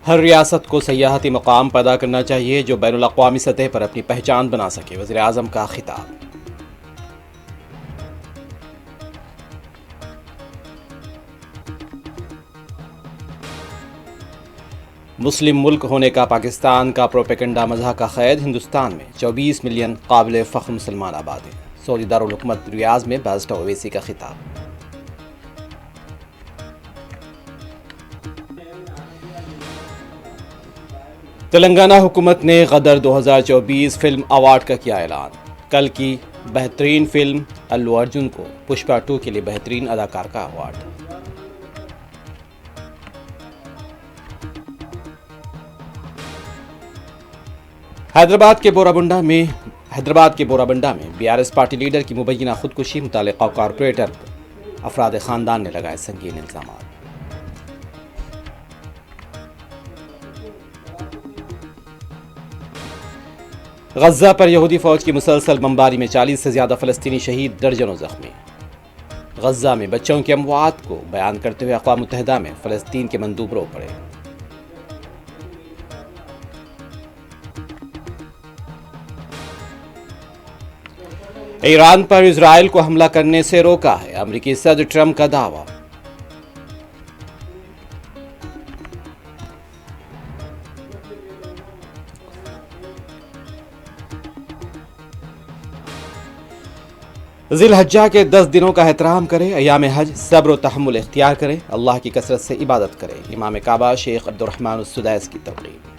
ہر ریاست کو سیاحتی مقام پیدا کرنا چاہیے جو بین الاقوامی سطح پر اپنی پہچان بنا سکے، وزیر اعظم کا خطاب۔ مسلم ملک ہونے کا پاکستان کا پروپیگنڈا مزاح کا قید، ہندوستان میں 24 ملین قابل فخر مسلمان آباد ہیں، سعودی دارالحکومت ریاض میں بازٹا اویسی کا خطاب۔ تلنگانہ حکومت نے غدر 2024 فلم ایوارڈ کا کیا اعلان، کل کی بہترین فلم الو ارجن کو پشپا 2 کے لیے بہترین اداکار کا ایوارڈ۔ حیدرآباد کے بورا بنڈا میں BRS پارٹی لیڈر کی مبینہ خودکشی، متعلقہ کارپوریٹر افراد خاندان نے لگائے سنگین الزامات۔ غزہ پر یہودی فوج کی مسلسل بمباری میں 40 سے زیادہ فلسطینی شہید، درجنوں زخمی۔ غزہ میں بچوں کی اموات کو بیان کرتے ہوئے اقوام متحدہ میں فلسطین کے مندوب رو پڑے۔ ایران پر اسرائیل کو حملہ کرنے سے روکا ہے، امریکی صدر ٹرمپ کا دعویٰ۔ ذی الحجہ کے 10 دنوں کا احترام کرے، ایام حج صبر و تحمل اختیار کرے، اللہ کی کثرت سے عبادت کرے، امام کعبہ شیخ عبدالرحمن السدیس کی تلقین۔